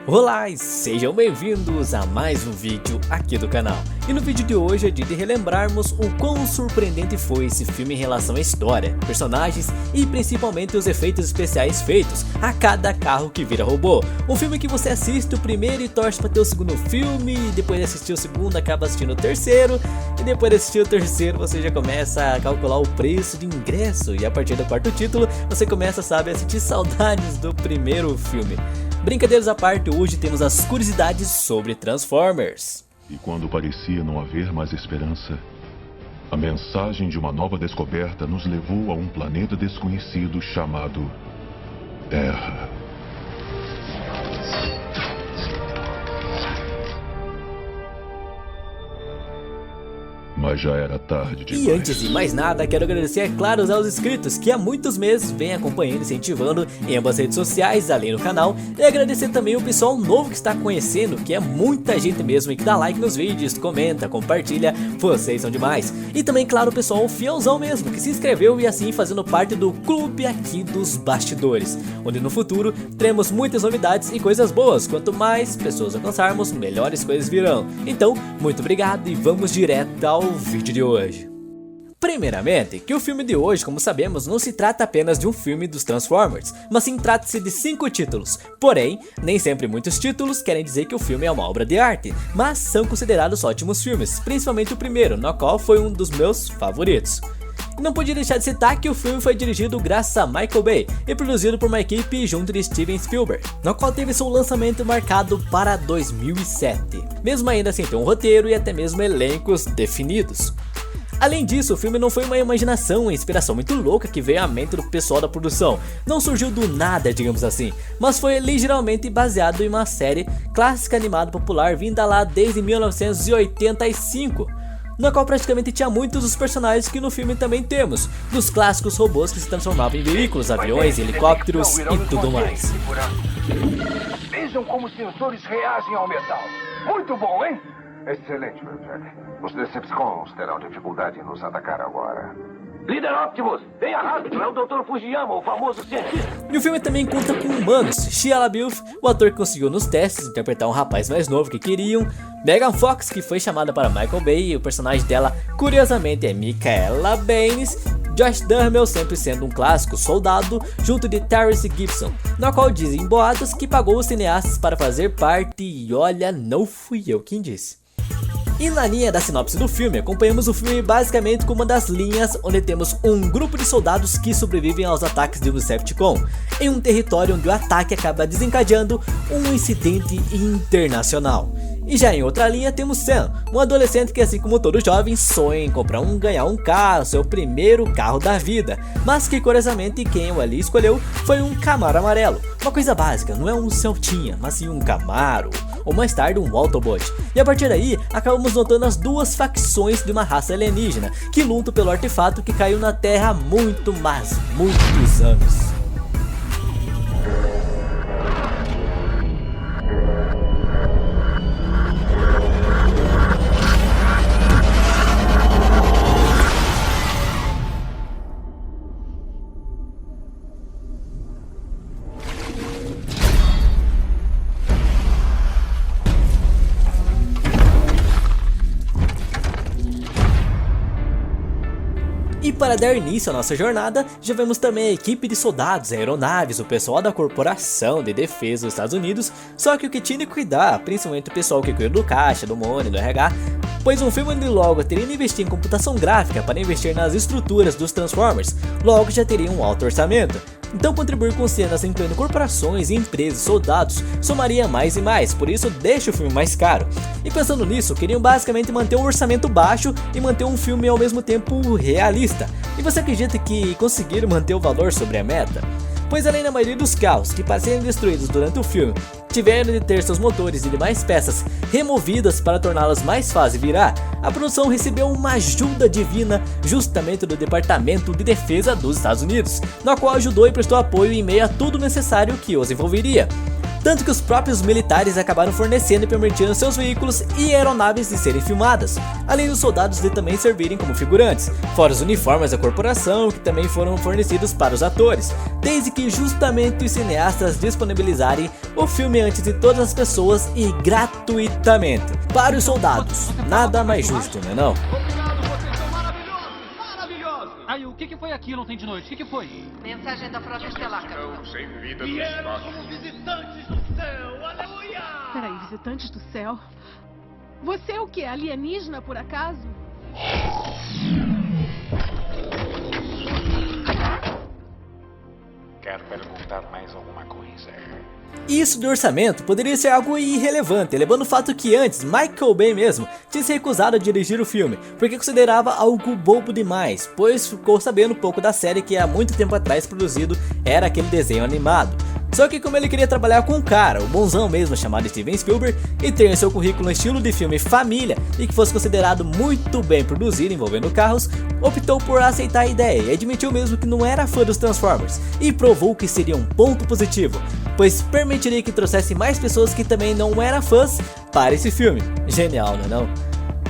Olá e sejam bem-vindos a mais um vídeo aqui do canal. E no vídeo de hoje é dia de relembrarmos o quão surpreendente foi esse filme em relação à história, personagens e principalmente os efeitos especiais feitos a cada carro que vira robô. Um filme que você assiste o primeiro e torce para ter o segundo filme, e depois de assistir o segundo acaba assistindo o terceiro, e depois de assistir o terceiro você já começa a calcular o preço de ingresso, e a partir do quarto título você começa, a sentir saudades do primeiro filme. Brincadeiras à parte, hoje temos as curiosidades sobre Transformers. E quando parecia não haver mais esperança, a mensagem de uma nova descoberta nos levou a um planeta desconhecido chamado Terra. Mas já era tarde demais. E antes de mais nada, quero agradecer, é claro, aos inscritos que há muitos meses vêm acompanhando e incentivando em ambas as redes sociais, além do canal. E agradecer também o pessoal novo que está conhecendo, que é muita gente mesmo, e que dá like nos vídeos, comenta, compartilha, vocês são demais. E também, claro, o pessoal fielzão mesmo, que se inscreveu e assim fazendo parte do clube aqui dos bastidores, onde no futuro teremos muitas novidades e coisas boas. Quanto mais pessoas alcançarmos, melhores coisas virão. Então, muito obrigado e vamos direto ao vídeo de hoje. Primeiramente, que o filme de hoje, como sabemos, não se trata apenas de um filme dos Transformers, mas sim trata-se de 5 títulos. Porém, nem sempre muitos títulos querem dizer que o filme é uma obra de arte, mas são considerados ótimos filmes, principalmente o primeiro, no qual foi um dos meus favoritos. Não podia deixar de citar que o filme foi dirigido graças a Michael Bay e produzido por uma equipe junto de Steven Spielberg, no qual teve seu lançamento marcado para 2007, mesmo ainda sem ter um roteiro e até mesmo elencos definidos. Além disso, o filme não foi uma imaginação e inspiração muito louca que veio à mente do pessoal da produção, não surgiu do nada, digamos assim, mas foi ligeiramente baseado em uma série clássica animada popular vinda lá desde 1985, no qual praticamente tinha muitos dos personagens que no filme também temos, dos clássicos robôs que se transformavam em veículos, aviões, helicópteros e tudo mais. Vejam como os sensores reagem ao metal. Muito bom, hein? Excelente, Jack. Os Decepticons terão dificuldade em nos atacar agora. Líder Optimus, venha rápido, é o Dr. Fujiyama, o famoso cientista. E o filme também conta com humanos, Shia LaBeouf, o ator que conseguiu nos testes interpretar um rapaz mais novo que queriam, Megan Fox, que foi chamada para Michael Bay, e o personagem dela, curiosamente, é Michaela Baines, Josh Duhamel sempre sendo um clássico soldado, junto de Tyrese Gibson, no qual dizem boatos que pagou os cineastas para fazer parte, e olha, não fui eu quem disse. E na linha da sinopse do filme, acompanhamos o filme basicamente com uma das linhas onde temos um grupo de soldados que sobrevivem aos ataques de um Decepticon, em um território onde o ataque acaba desencadeando um incidente internacional. E já em outra linha temos Sam, um adolescente que, assim como todo jovem, sonha em ganhar um carro, seu primeiro carro da vida, mas que curiosamente quem o ali escolheu foi um Camaro amarelo, uma coisa básica, não é um Celtinha, mas sim um Camaro, ou mais tarde um Autobot. E a partir daí, acabamos notando as duas facções de uma raça alienígena, que lutam pelo artefato que caiu na Terra há muitos anos. E para dar início à nossa jornada, já vemos também a equipe de soldados, aeronaves, o pessoal da Corporação de Defesa dos Estados Unidos, só que o que tinha de cuidar, principalmente o pessoal que cuida do caixa, do money, do RH, pois um filme onde logo teria de investir em computação gráfica para investir nas estruturas dos Transformers, logo já teria um alto orçamento. Então contribuir com cenas incluindo corporações, empresas, soldados, somaria mais e mais, por isso deixa o filme mais caro. E pensando nisso, queriam basicamente manter um orçamento baixo e manter um filme ao mesmo tempo realista. E você acredita que conseguiram manter o valor sobre a meta? Pois além da maioria dos carros que pareciam destruídos durante o filme, tiveram de ter seus motores e demais peças removidas para torná-las mais fáceis de virar, a produção recebeu uma ajuda divina justamente do Departamento de Defesa dos Estados Unidos, na qual ajudou e prestou apoio em meio a tudo necessário que os envolveria. tanto que os próprios militares acabaram fornecendo e permitindo seus veículos e aeronaves de serem filmadas, além dos soldados de também servirem como figurantes, fora os uniformes da corporação que também foram fornecidos para os atores, desde que justamente os cineastas disponibilizarem o filme antes de todas as pessoas e gratuitamente para os soldados. Nada mais justo, não é não? Obrigado, vocês são maravilhosos! Aí, o que foi aquilo ontem de noite? O que foi? Mensagem da Frota Estelar, capitão. Sem vida no espaço. como visitantes do céu! Aleluia! Peraí, visitantes do céu? Você é o quê? Alienígena, por acaso? Quer perguntar mais alguma coisa? Isso de orçamento poderia ser algo irrelevante, levando o fato que antes Michael Bay mesmo tinha se recusado a dirigir o filme, porque considerava algo bobo demais, pois ficou sabendo um pouco da série que há muito tempo atrás produzido era aquele desenho animado. Só que como ele queria trabalhar com um cara, o bonzão mesmo chamado Steven Spielberg, e ter em seu currículo um estilo de filme família e que fosse considerado muito bem produzido envolvendo carros, optou por aceitar a ideia e admitiu mesmo que não era fã dos Transformers, e provou que seria um ponto positivo, pois permitiria que trouxesse mais pessoas que também não eram fãs para esse filme. Genial, não é não?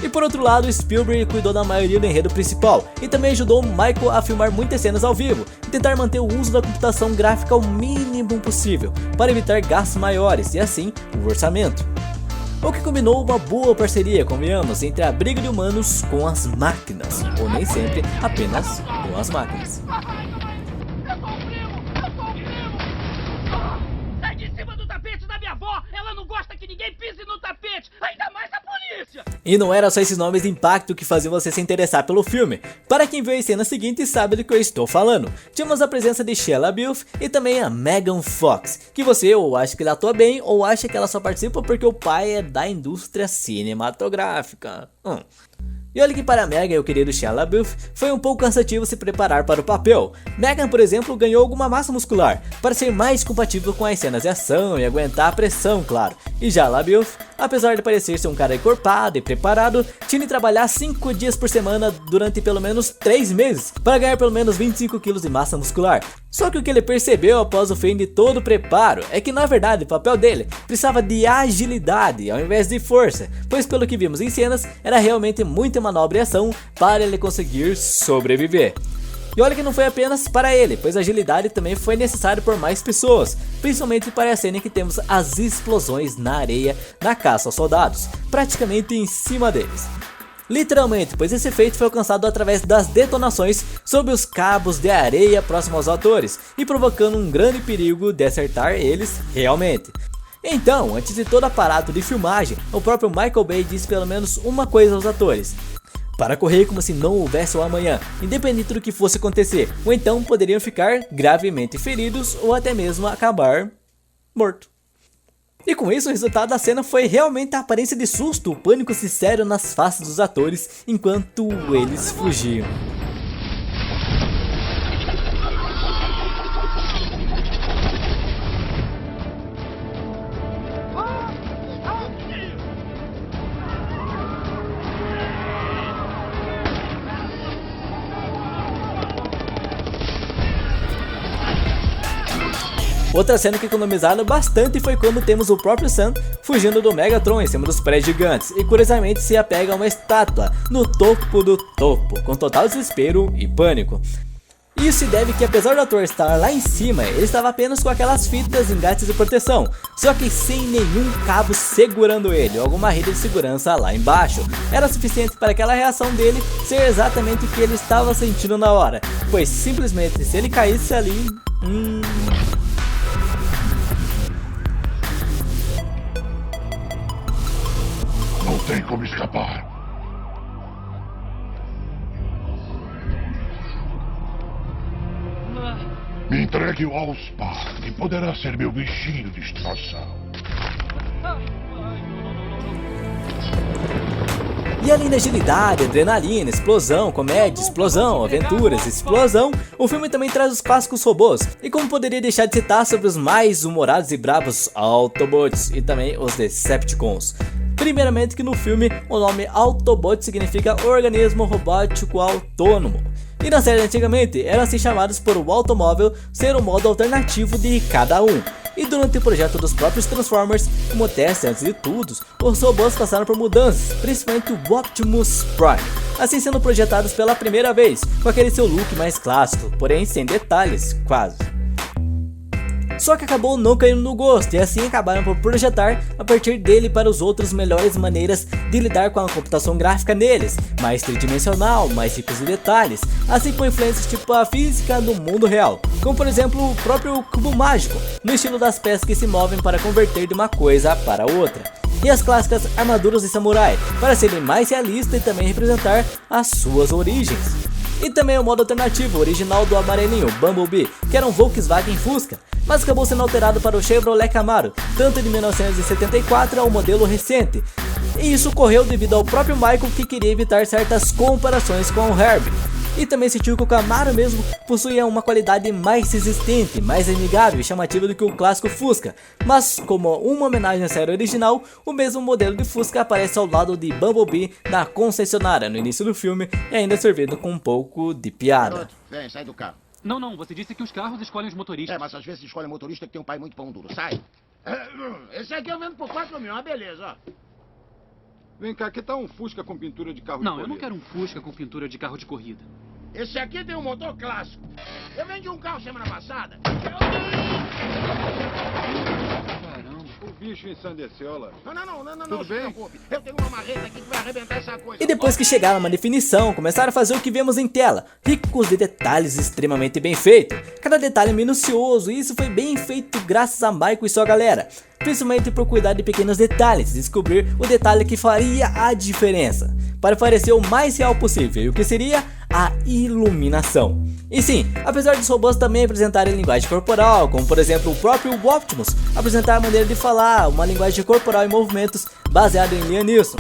E por outro lado, Spielberg cuidou da maioria do enredo principal e também ajudou Michael a filmar muitas cenas ao vivo e tentar manter o uso da computação gráfica ao mínimo possível para evitar gastos maiores e assim o orçamento. O que combinou uma boa parceria, convenhamos, entre a briga de humanos com as máquinas, ou nem sempre apenas com as máquinas. Eu sou o primo! Sai de cima do tapete da minha avó! Ela não gosta que ninguém pise no tapete! Ainda mais a polícia! E não era só esses nomes de impacto que faziam você se interessar pelo filme. Para quem viu as cenas seguintes sabe do que eu estou falando. Tínhamos a presença de Shia LaBeouf e também a Megan Fox, que você ou acha que ela atua bem ou acha que ela só participa porque o pai é da indústria cinematográfica. E olha que para Megan e o querido Shia LaBeouf foi um pouco cansativo se preparar para o papel. Megan, por exemplo, ganhou alguma massa muscular para ser mais compatível com as cenas de ação e aguentar a pressão, claro. E já LaBeouf, apesar de parecer ser um cara encorpado e preparado, tinha de trabalhar 5 dias por semana durante pelo menos 3 meses para ganhar pelo menos 25 kg de massa muscular. Só que o que ele percebeu após o fim de todo o preparo é que na verdade o papel dele precisava de agilidade ao invés de força, pois pelo que vimos em cenas era realmente muita manobra e ação para ele conseguir sobreviver. E olha que não foi apenas para ele, pois a agilidade também foi necessária por mais pessoas, principalmente para a cena em que temos as explosões na areia na caça aos soldados, praticamente em cima deles. Literalmente, pois esse efeito foi alcançado através das detonações sobre os cabos de areia próximos aos atores e provocando um grande perigo de acertar eles realmente. Então, antes de todo aparato de filmagem, o próprio Michael Bay disse pelo menos uma coisa aos atores: para correr como se não houvesse o amanhã, independente do que fosse acontecer, ou então poderiam ficar gravemente feridos ou até mesmo acabar morto. E com isso o resultado da cena foi realmente a aparência de susto, o pânico sincero nas faces dos atores enquanto eles fugiam. Outra cena que economizaram bastante foi quando temos o próprio Sam fugindo do Megatron em cima dos prédios gigantes e curiosamente se apega a uma estátua no topo do topo, com total desespero e pânico. Isso se deve que apesar do ator estar lá em cima, ele estava apenas com aquelas fitas engates de proteção, só que sem nenhum cabo segurando ele ou alguma rede de segurança lá embaixo. Era suficiente para aquela reação dele ser exatamente o que ele estava sentindo na hora, pois simplesmente se ele caísse ali... Não tem como escapar. Me entregue o Allspark, que poderá ser meu bichinho de estimação. E além da agilidade, adrenalina, explosão, comédia, explosão, aventuras, explosão, o filme também traz os clássicos robôs. E como poderia deixar de citar sobre os mais humorados e bravos Autobots e também os Decepticons. Primeiramente que no filme o nome Autobot significa organismo robótico autônomo. E na série antigamente eram assim chamados por o automóvel ser o modo alternativo de cada um. E durante o projeto dos próprios Transformers, como teste antes de tudo, os robôs passaram por mudanças, principalmente o Optimus Prime, assim sendo projetados pela primeira vez, com aquele seu look mais clássico, porém sem detalhes, quase. Só que acabou não caindo no gosto e assim acabaram por projetar a partir dele para os outros melhores maneiras de lidar com a computação gráfica neles, mais tridimensional, mais ricos de detalhes, assim com influências tipo a física do mundo real, como por exemplo o próprio cubo mágico, no estilo das peças que se movem para converter de uma coisa para outra, e as clássicas armaduras de samurai, para serem mais realistas e também representar as suas origens. E também o modo alternativo original do amarelinho Bumblebee, que era um Volkswagen Fusca, mas acabou sendo alterado para o Chevrolet Camaro, tanto de 1974 ao modelo recente. E isso ocorreu devido ao próprio Michael, que queria evitar certas comparações com o Herbie. E também sentiu que o Camaro mesmo possuía uma qualidade mais resistente, mais amigável e chamativa do que o clássico Fusca, mas como uma homenagem à série original, o mesmo modelo de Fusca aparece ao lado de Bumblebee na concessionária no início do filme e ainda servindo com um pouco de piada. Vem, sai do carro. Não, você disse que os carros escolhem os motoristas. Mas às vezes escolhe motorista que tem um pai muito pão duro. Sai. Esse aqui eu vendo por 4 mil, uma beleza, ó. Vem cá, que tal um Fusca com pintura de carro de corrida? Não, eu não quero um Fusca com pintura de carro de corrida. Esse aqui tem um motor clássico. Eu vendi um carro semana passada. Caramba. O bicho ensandeceu lá. Não, Tudo bem? Eu tenho uma marreta aqui que vai arrebentar essa coisa. E depois que chegaram a uma definição, começaram a fazer o que vemos em tela, ricos de detalhes extremamente bem feito, cada detalhe minucioso, e isso foi bem feito graças a Michael e sua galera, principalmente por cuidar de pequenos detalhes e descobrir o detalhe que faria a diferença, para parecer o mais real possível, e o que seria a iluminação. E sim, apesar dos robôs também apresentarem linguagem corporal, como por exemplo o próprio Optimus apresentar a maneira de falar, uma linguagem corporal e movimentos baseada em Liam Neeson,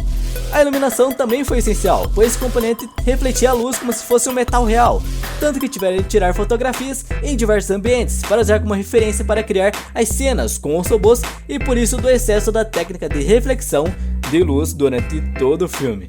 a iluminação também foi essencial, pois esse componente refletia a luz como se fosse um metal real, tanto que tiveram de tirar fotografias em diversos ambientes para usar como referência para criar as cenas com os robôs, e por isso do excesso da técnica de reflexão de luz durante todo o filme.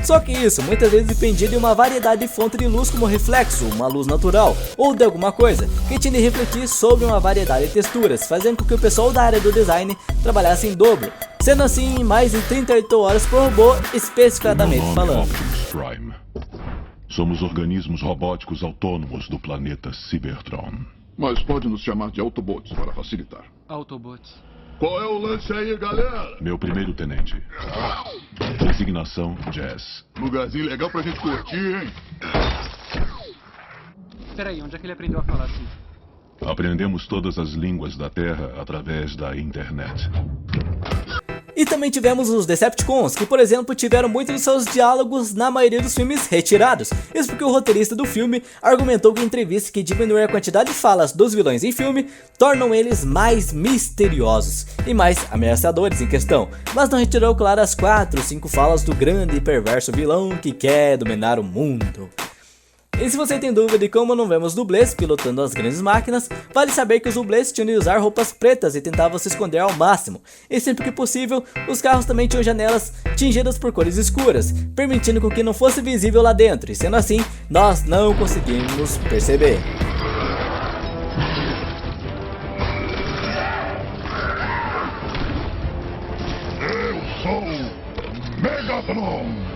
Só que isso muitas vezes dependia de uma variedade de fonte de luz como reflexo, uma luz natural, ou de alguma coisa, que tinha de refletir sobre uma variedade de texturas, fazendo com que o pessoal da área do design trabalhasse em dobro, sendo assim mais de 38 horas por robô, especificadamente falando. Optimus Prime. Somos organismos robóticos autônomos do planeta Cybertron. Mas pode nos chamar de Autobots para facilitar. Autobots. Qual é o lance aí, galera? Meu primeiro tenente. Designação Jazz. Lugarzinho legal pra gente curtir, hein? Peraí, onde é que ele aprendeu a falar assim? Aprendemos todas as línguas da Terra através da internet. E também tivemos os Decepticons, que por exemplo tiveram muitos de seus diálogos na maioria dos filmes retirados. Isso porque o roteirista do filme argumentou em entrevista que diminuir a quantidade de falas dos vilões em filme tornam eles mais misteriosos e mais ameaçadores em questão, mas não retirou, claro, as 4 ou 5 falas do grande e perverso vilão que quer dominar o mundo. E se você tem dúvida de como não vemos dublês pilotando as grandes máquinas, vale saber que os dublês tinham de usar roupas pretas e tentavam se esconder ao máximo, e sempre que possível, os carros também tinham janelas tingidas por cores escuras, permitindo com que não fosse visível lá dentro, e sendo assim, nós não conseguimos perceber. Eu sou Megatron!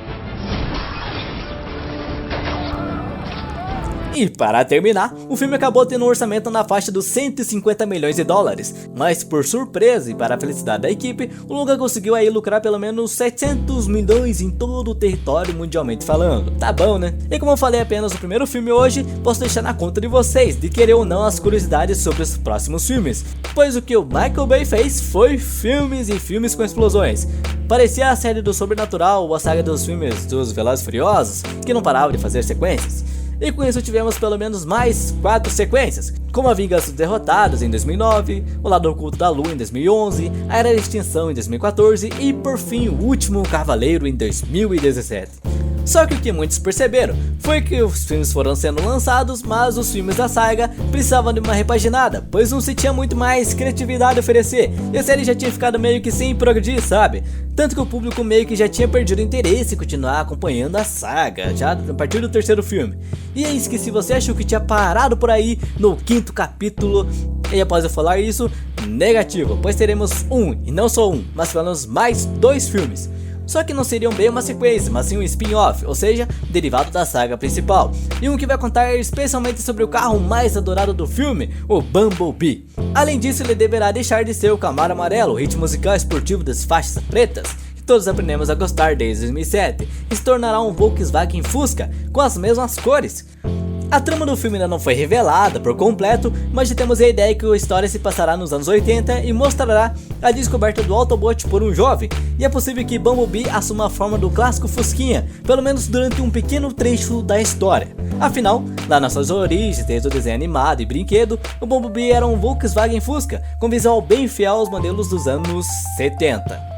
E para terminar, o filme acabou tendo um orçamento na faixa dos 150 milhões de dólares, mas por surpresa e para a felicidade da equipe, o longa conseguiu aí lucrar pelo menos 700 milhões em todo o território mundialmente falando. Tá bom, né? E como eu falei apenas no primeiro filme hoje, posso deixar na conta de vocês de querer ou não as curiosidades sobre os próximos filmes, pois o que o Michael Bay fez foi filmes e filmes com explosões. Parecia a série do Sobrenatural ou a saga dos filmes dos Velozes e Furiosos, que não parava de fazer sequências. E com isso tivemos pelo menos mais 4 sequências, como a Vingança dos Derrotados em 2009, O Lado Oculto da Lua em 2011, A Era da Extinção em 2014 e por fim O Último Cavaleiro em 2017. Só que o que muitos perceberam foi que os filmes foram sendo lançados, mas os filmes da saga precisavam de uma repaginada, pois não se tinha muito mais criatividade a oferecer, e a série já tinha ficado meio que sem progredir, sabe? Tanto que o público meio que já tinha perdido interesse em continuar acompanhando a saga, já a partir do terceiro filme. E é isso que se você achou que tinha parado por aí no 5º capítulo, E após eu falar isso, negativo, pois teremos um, e não só um, mas pelo menos mais 2 filmes. Só que não seriam bem uma sequência, mas sim um spin-off, ou seja, derivado da saga principal. E um que vai contar especialmente sobre o carro mais adorado do filme, o Bumblebee. Além disso, ele deverá deixar de ser o Camaro amarelo, o hit musical esportivo das faixas pretas, que todos aprendemos a gostar desde 2007, e se tornará um Volkswagen Fusca com as mesmas cores. A trama do filme ainda não foi revelada por completo, mas já temos a ideia que a história se passará nos anos 80 e mostrará a descoberta do Autobot por um jovem, e é possível que Bumblebee assuma a forma do clássico Fusquinha, pelo menos durante um pequeno trecho da história. Afinal, lá nas suas origens, desde o desenho animado e brinquedo, o Bumblebee era um Volkswagen Fusca, com visual bem fiel aos modelos dos anos 70.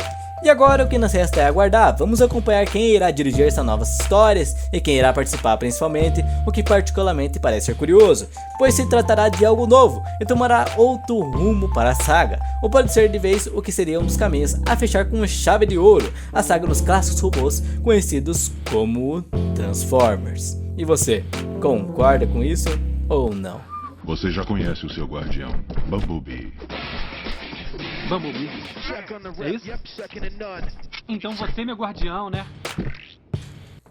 E agora o que nos resta é aguardar, vamos acompanhar quem irá dirigir essas novas histórias e quem irá participar principalmente, o que particularmente parece ser curioso, pois se tratará de algo novo e tomará outro rumo para a saga, ou pode ser de vez o que seria um dos caminhos a fechar com chave de ouro, a saga dos clássicos robôs conhecidos como Transformers. E você, concorda com isso ou não? Você já conhece o seu guardião, Bumblebee. Bumblebee? É isso? Então você é meu guardião, né?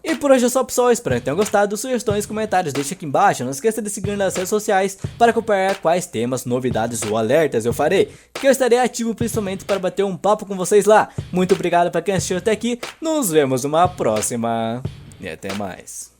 E por hoje é só, pessoal, espero que tenham gostado. Sugestões, comentários, deixa aqui embaixo. Não esqueça de seguir nas redes sociais para acompanhar quais temas, novidades ou alertas eu farei, que eu estarei ativo principalmente para bater um papo com vocês lá. Muito obrigado para quem assistiu até aqui, nos vemos numa próxima e até mais.